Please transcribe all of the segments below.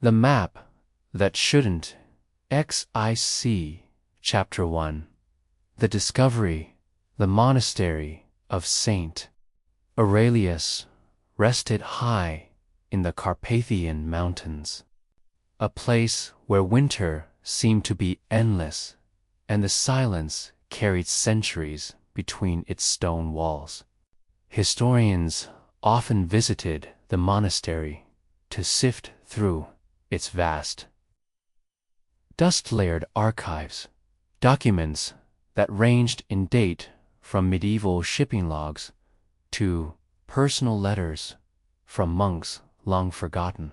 The Map That Shouldn't. XIC. Chapter 1. The Discovery. The monastery of St. Aurelius rested high in the Carpathian Mountains, a place where winter seemed to be endless and the silence carried centuries between its stone walls. Historians often visited the monastery to sift through its vast, dust-layered archives, documents that ranged in date from medieval shipping logs to personal letters from monks long forgotten.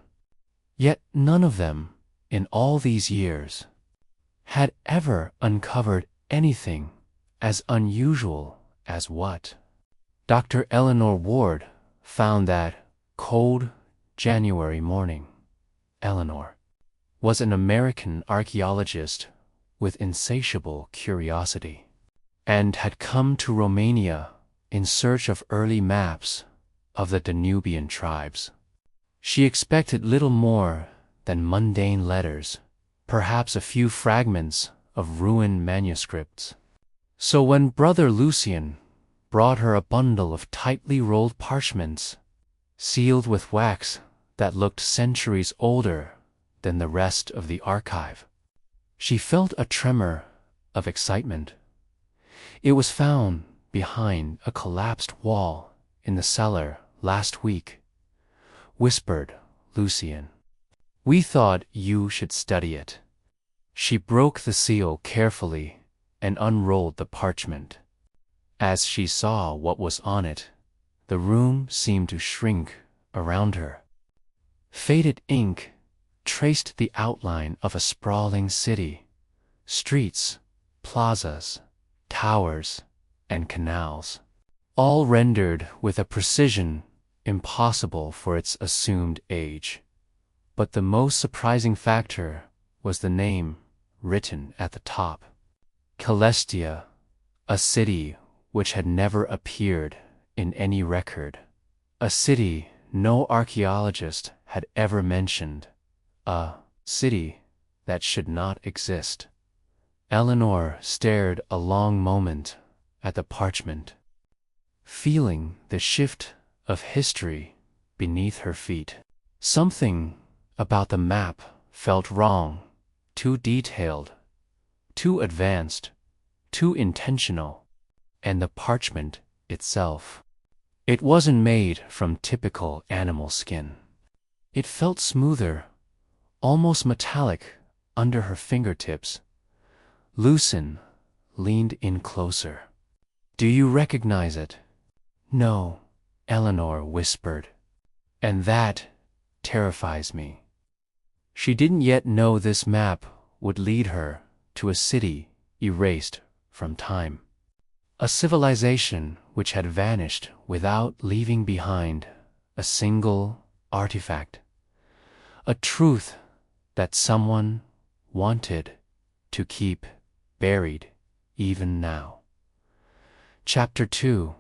Yet none of them, in all these years, had ever uncovered anything as unusual as what Dr. Eleanor Ward found that cold January morning. Eleanor was an American archaeologist with insatiable curiosity, and had come to Romania in search of early maps of the Danubian tribes. She expected little more than mundane letters, perhaps a few fragments of ruined manuscripts. So when Brother Lucian brought her a bundle of tightly rolled parchments, sealed with wax that looked centuries older than the rest of the archive, she felt a tremor of excitement. It was found behind a collapsed wall in the cellar last week, whispered Lucian. We thought you should study it. She broke the seal carefully and unrolled the parchment. As she saw what was on it, the room seemed to shrink around her. Faded ink traced the outline of a sprawling city, streets, plazas, towers, and canals, all rendered with a precision impossible for its assumed age. But the most surprising factor was the name written at the top. Celestia, a city which had never appeared in any record, a city no archaeologist had ever mentioned, a city that should not exist. Eleanor stared a long moment at the parchment, feeling the shift of history beneath her feet. Something about the map felt wrong, too detailed, too advanced, too intentional, and the parchment itself. It wasn't made from typical animal skin. It felt smoother, almost metallic under her fingertips. Lucian leaned in closer. Do you recognize it? No, Eleanor whispered. And that terrifies me. She didn't yet know this map would lead her to a city erased from time, a civilization which had vanished without leaving behind a single artifact, a truth that someone wanted to keep buried even now. Chapter 2.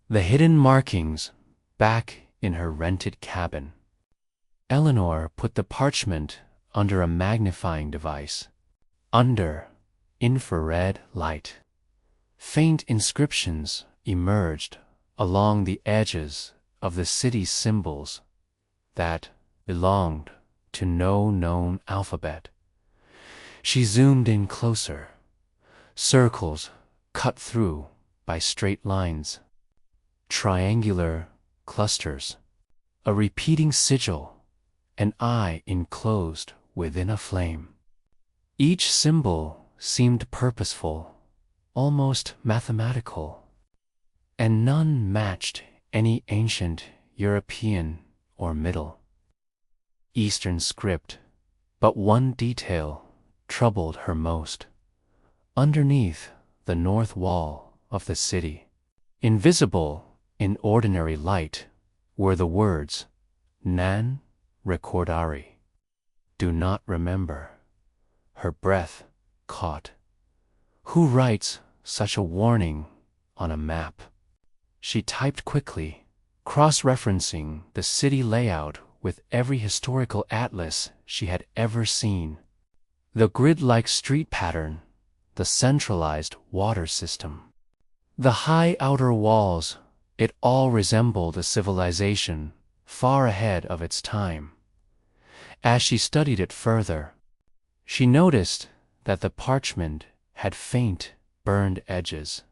The hidden markings back in her rented cabin. Eleanor put the parchment under a magnifying device, under infrared light. Faint inscriptions emerged along the edges of the city's symbols that belonged to no known alphabet. She zoomed in closer. Circles cut through by straight lines, triangular clusters, a repeating sigil, an eye enclosed within a flame. Each symbol seemed purposeful, almost mathematical, and none matched any ancient European or Middle Eastern script. But one detail troubled her most. Underneath the north wall of the city, invisible in ordinary light, were the words, Non recordari. Do not remember. Her breath caught. Who writes such a warning on a map? She typed quickly, cross-referencing the city layout with every historical atlas she had ever seen. The grid-like street pattern, the centralized water system, the high outer walls, it all resembled a civilization far ahead of its time. As she studied it further, she noticed that the parchment had faint, burned edges,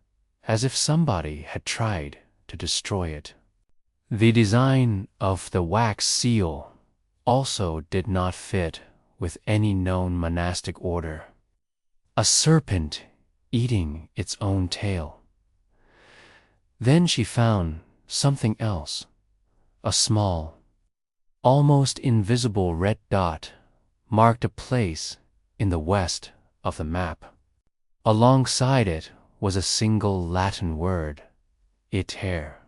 as if somebody had tried to destroy it. The design of the wax seal also did not fit with any known monastic order. A serpent eating its own tail. Then she found something else, a small, almost invisible red dot marked a place in the west of the map. Alongside it was a single Latin word, iter,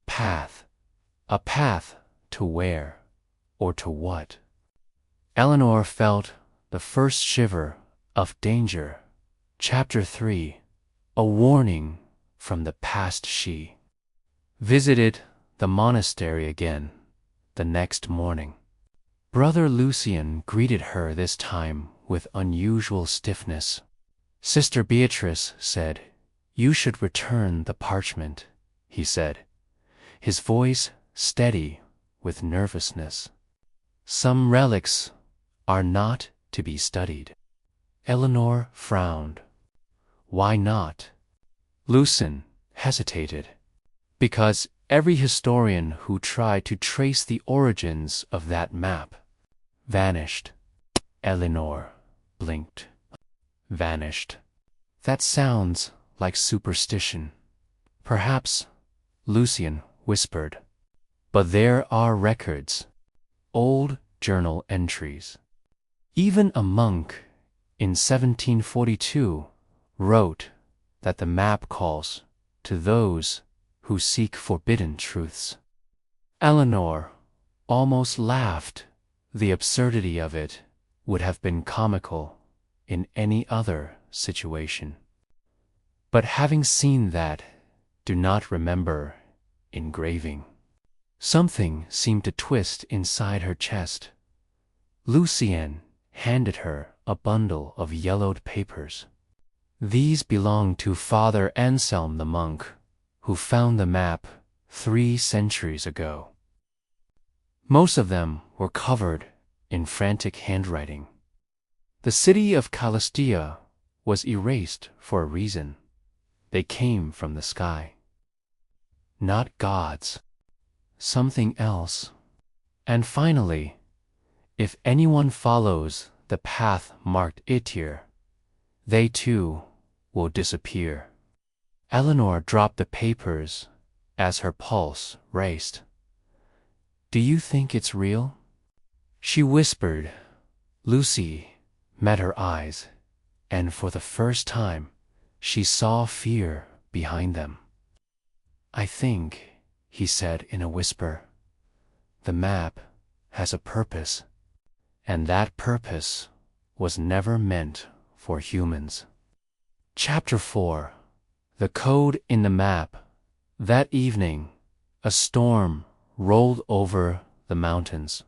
path, a path to where or to what? Eleanor felt the first shiver of danger. Chapter 3, a warning from the past. She visited the monastery again the next morning. Brother Lucian greeted her this time with unusual stiffness. Sister Beatrice said, "You should return the parchment," he said, his voice steady with nervousness. "Some relics are not to be studied." Eleanor frowned. Why not? Lucian hesitated. Because every historian who tried to trace the origins of that map vanished. Eleanor blinked. Vanished. That sounds like superstition. Perhaps, Lucian whispered. But there are records, old journal entries. Even a monk in 1742 wrote that the map calls to those who seek forbidden truths. Eleanor almost laughed. The absurdity of it would have been comical in any other situation. But having seen that, do not remember engraving. Something seemed to twist inside her chest. Lucian handed her a bundle of yellowed papers. These belonged to Father Anselm the monk, who found the map 3 centuries ago. Most of them were covered in frantic handwriting. The city of Calastia was erased for a reason. They came from the sky. Not gods. Something else. And finally, if anyone follows the path marked Itir, they too will disappear. Eleanor dropped the papers as her pulse raced. "Do you think it's real?" she whispered. Lucy met her eyes, and for the first time, she saw fear behind them. "I think," he said in a whisper, "the map has a purpose, and that purpose was never meant for humans." Chapter 4, the code in the map. That evening, a storm rolled over the mountains.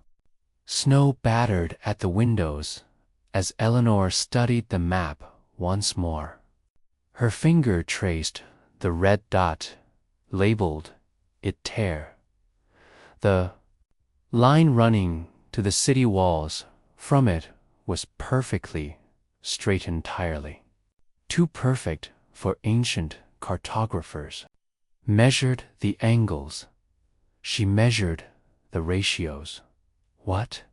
Snow battered at the windows as Eleanor studied the map once more. Her finger traced the red dot, labeled Iter. The line running to the city walls from it was perfectly straight entirely. Too perfect for ancient cartographers. Measured the angles. She measured the ratios. What?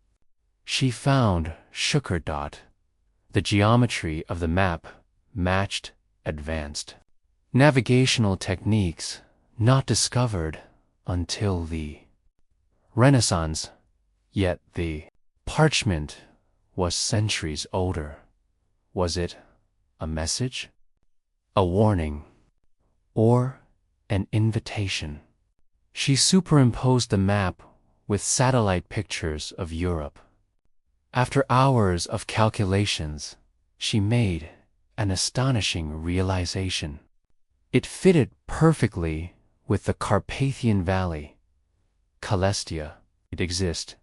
She found shook her dot. The geometry of the map matched advanced navigational techniques not discovered until the Renaissance, yet the parchment was centuries older. Was it a message, a warning, or an invitation? She superimposed the map with satellite pictures of Europe. After hours of calculations, she made an astonishing realization. It fitted perfectly with the Carpathian Valley. Calastia, it exists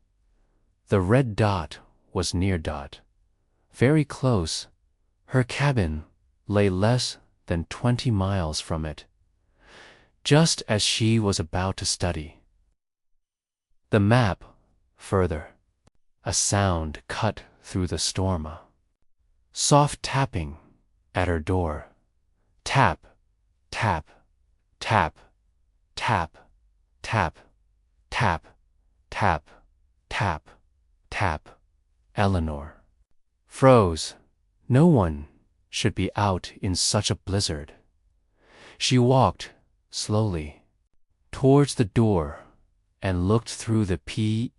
The red dot was near Dot. Very close, her cabin lay less than 20 miles from it, just as she was about to study. The map further. A sound cut through the storm. Soft tapping at her door. Tap, tap, tap, tap, tap, tap, tap, tap, tap. Eleanor froze. No one should be out in such a blizzard. She walked slowly towards the door and looked through the peephole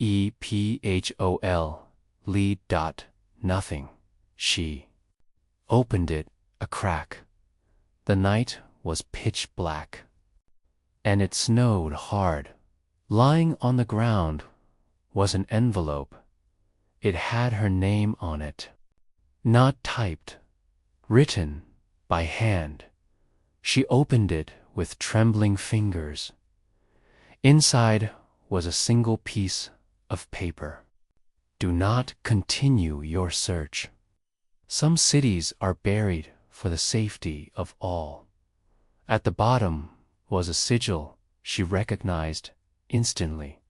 lead dot. Nothing. She opened it a crack. The night was pitch black, and it snowed hard. Lying on the ground was an envelope. It had her name on it. Not typed, written by hand. She opened it with trembling fingers. Inside was a single piece of paper. Do not continue your search. Some cities are buried for the safety of all. At the bottom was a sigil she recognized instantly.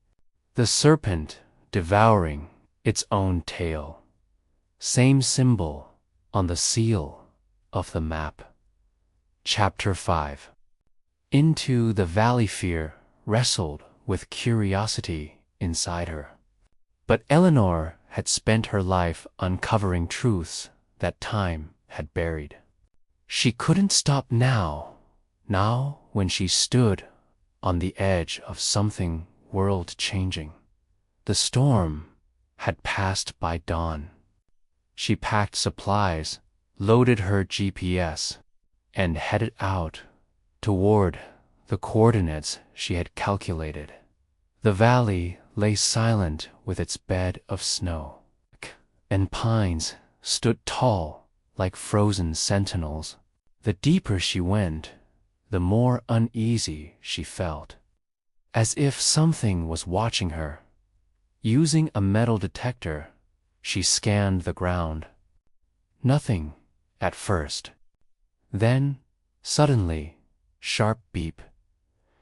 The serpent devouring its own tail. Same symbol on the seal of the map. Chapter 5. Into the valley fear wrestled with curiosity inside her. But Eleanor had spent her life uncovering truths that time had buried. She couldn't stop now when she stood on the edge of something world-changing. The storm had passed by dawn. She packed supplies, loaded her GPS, and headed out toward the coordinates she had calculated. The valley lay silent with its bed of snow, and pines stood tall like frozen sentinels. The deeper she went, the more uneasy she felt, as if something was watching her. Using a metal detector, she scanned the ground. Nothing at first. Then, suddenly, sharp beep.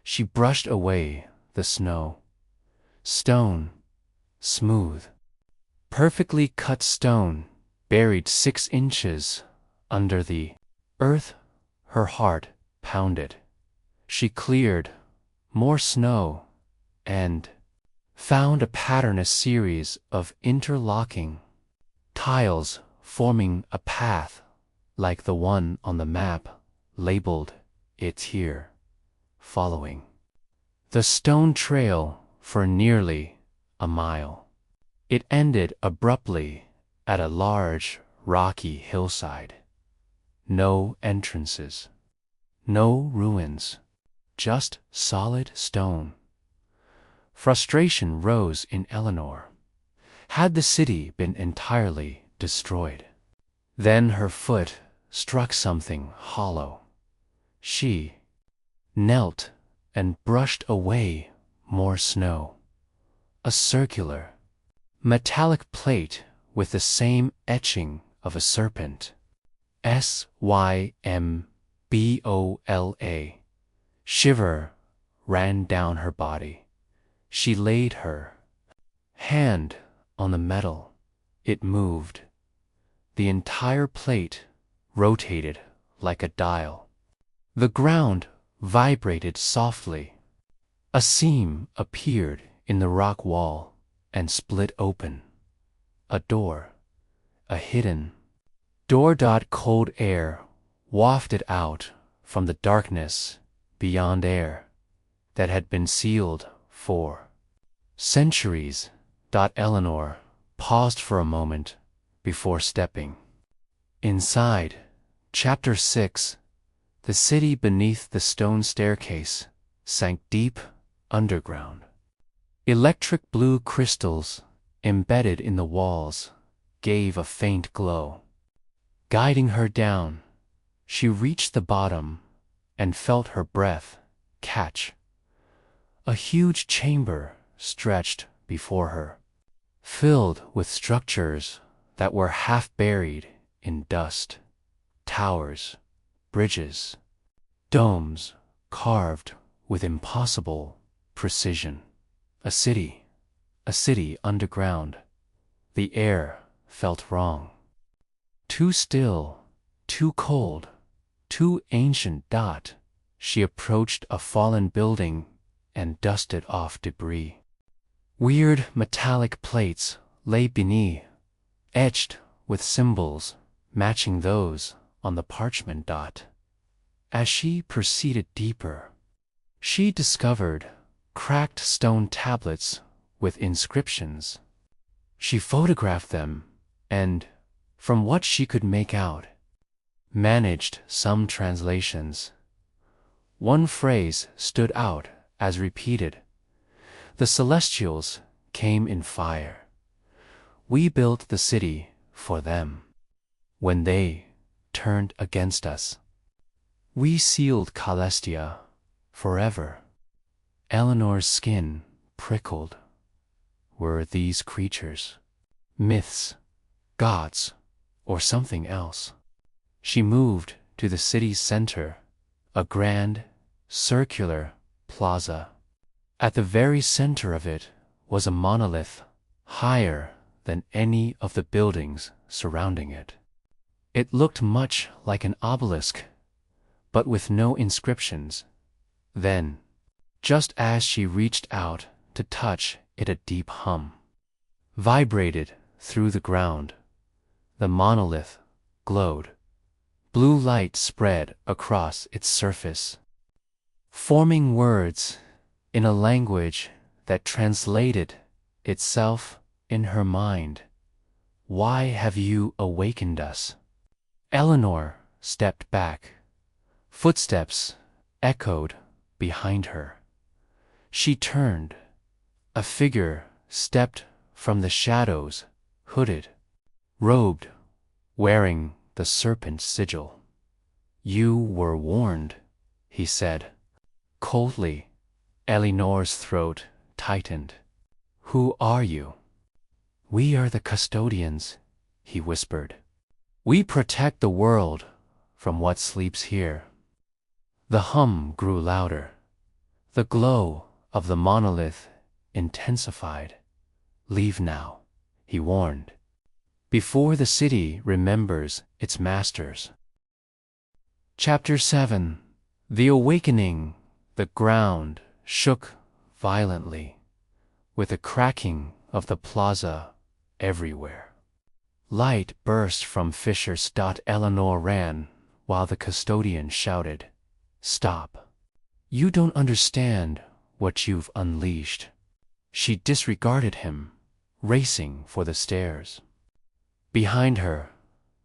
She brushed away the snow. Stone, smooth, perfectly cut stone, buried 6 inches under the earth. Her heart pounded. She cleared more snow and found a pattern, a series of interlocking tiles forming a path like the one on the map, labeled "It's here," following the stone trail for nearly a mile. It ended abruptly at a large, rocky hillside. No entrances, no ruins, just solid stone. Frustration rose in Eleanor. Had the city been entirely destroyed? Then her foot struck something hollow. She knelt and brushed away more snow. A circular, metallic plate with the same etching of a serpent. SYMBOLA. Shiver ran down her body. She laid her hand on the metal. It moved. The entire plate rotated like a dial. The ground vibrated softly. A seam appeared in the rock wall and split open. A door. A hidden door. Cold air wafted out from the darkness beyond, air that had been sealed for centuries. Eleanor paused for a moment before stepping inside. Chapter 6. The city beneath the stone staircase sank deep underground. Electric blue crystals embedded in the walls gave a faint glow. Guiding her down, she reached the bottom and felt her breath catch. A huge chamber stretched before her, filled with structures that were half buried in dust, towers, bridges, domes carved with impossible precision. A city underground. The air felt wrong. Too still, too cold, too ancient. She approached a fallen building and dusted off debris. Weird metallic plates lay beneath, etched with symbols matching those on the parchment. As she proceeded deeper, she discovered cracked stone tablets with inscriptions. She photographed them and, from what she could make out, managed some translations. One phrase stood out as repeated. The Celestials came in fire. We built the city for them. When they turned against us, we sealed Caelestia forever. Eleanor's skin prickled. Were these creatures myths, gods, or something else? She moved to the city's center, a grand, circular plaza. At the very center of it was a monolith, higher than any of the buildings surrounding it. It looked much like an obelisk, but with no inscriptions. Then, just as she reached out to touch it, a deep hum vibrated through the ground. The monolith glowed. Blue light spread across its surface, forming words in a language that translated itself in her mind. Why have you awakened us? Eleanor stepped back. Footsteps echoed behind her. She turned. A figure stepped from the shadows, hooded, robed, wearing the serpent sigil. You were warned, he said. Coldly, Eleanor's throat tightened. Who are you? We are the custodians, he whispered. We protect the world from what sleeps here. The hum grew louder. The glow of the monolith intensified. Leave now, he warned, before the city remembers its masters. Chapter 7. The Awakening. The ground shook violently, with a cracking of the plaza everywhere. Light burst from fissures. Eleanor ran, while the custodian shouted, Stop. You don't understand what you've unleashed. She disregarded him, racing for the stairs. Behind her,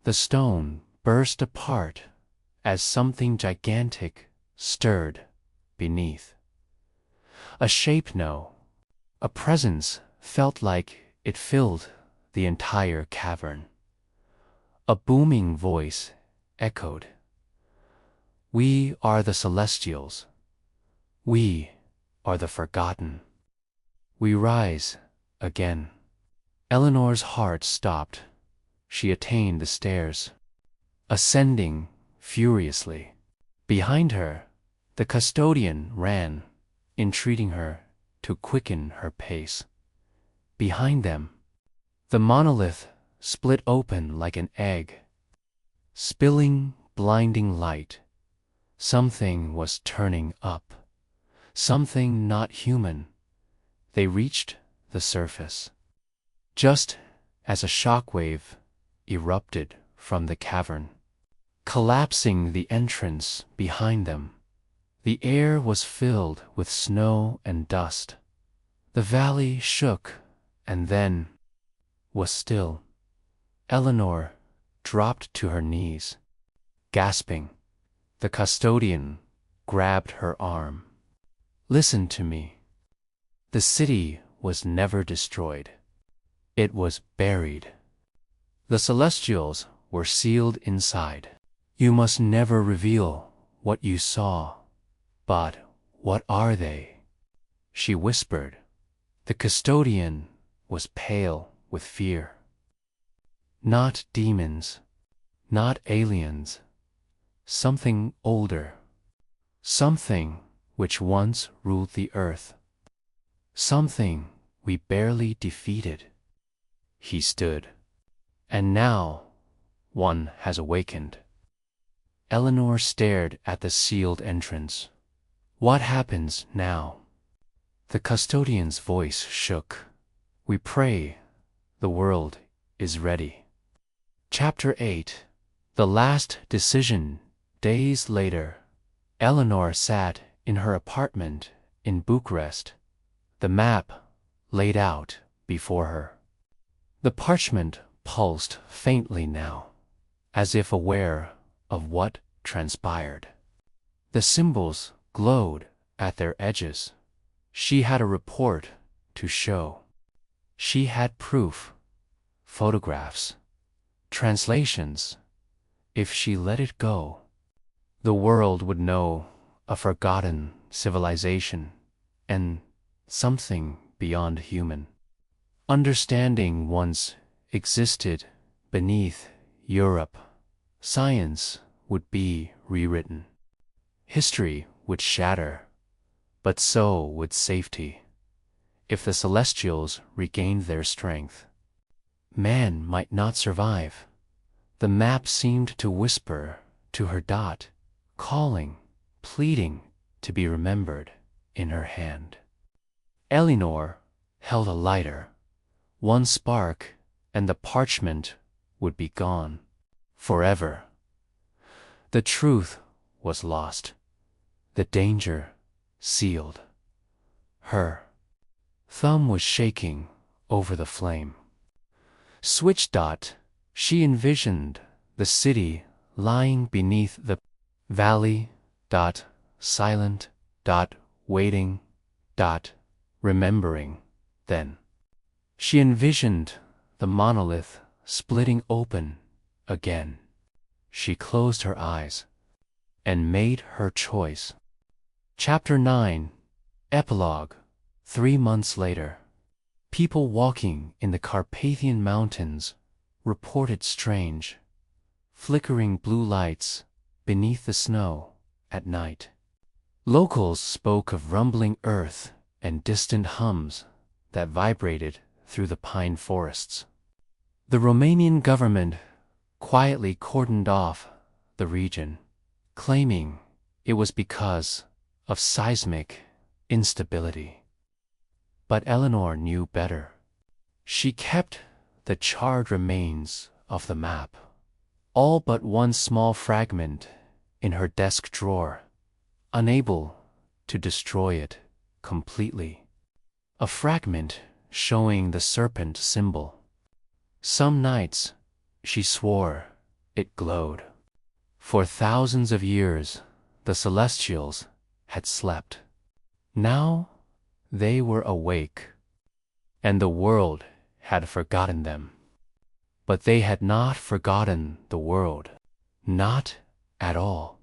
the stone burst apart as something gigantic stirred beneath. A shape, no, a presence felt like it filled the entire cavern. A booming voice echoed. We are the Celestials. We are the Forgotten. We rise again. Eleanor's heart stopped. She attained the stairs, ascending furiously. Behind her, the custodian ran, entreating her to quicken her pace. Behind them, the monolith split open like an egg, spilling blinding light. Something was turning up, something not human. They reached the surface. Just as a shockwave erupted from the cavern, collapsing the entrance behind them, the air was filled with snow and dust. The valley shook and then was still. Eleanor dropped to her knees, gasping. The custodian grabbed her arm. Listen to me. The city was never destroyed. It was buried. The Celestials were sealed inside. You must never reveal what you saw. But what are they? She whispered. The custodian was pale. with fear. Not demons, not aliens, something older, something which once ruled the earth, something we barely defeated. He stood, and now one has awakened. Eleanor stared at the sealed entrance. What happens now? The custodian's voice shook. We pray the world is ready. Chapter 8. The Last Decision. Days later, Eleanor sat in her apartment in Bucharest, the map laid out before her. The parchment pulsed faintly now, as if aware of what transpired. The symbols glowed at their edges. She had a report to show. She had proof, photographs, translations. If she let it go, the world would know a forgotten civilization and something beyond human. Understanding once existed beneath Europe. Science would be rewritten. History would shatter, but so would safety. If the Celestials regained their strength, man might not survive. The map seemed to whisper to her dot, calling, pleading to be remembered in her hand. Eleanor held a lighter. One spark, and the parchment would be gone forever. The truth was lost, the danger sealed. Her thumb was shaking over the flame. Switch dot, she envisioned the city lying beneath the valley, dot, silent, dot, waiting, dot, remembering. Then she envisioned the monolith splitting open again. She closed her eyes and made her choice. Chapter 9. Epilogue. 3 months later, people walking in the Carpathian Mountains reported strange, flickering blue lights beneath the snow at night. Locals spoke of rumbling earth and distant hums that vibrated through the pine forests. The Romanian government quietly cordoned off the region, claiming it was because of seismic instability. But Eleanor knew better. She kept the charred remains of the map, all but one small fragment, in her desk drawer, unable to destroy it completely. A fragment showing the serpent symbol. Some nights, she swore, it glowed. For thousands of years, the Celestials had slept. Now they were awake, and the world had forgotten them. But they had not forgotten the world. Not at all.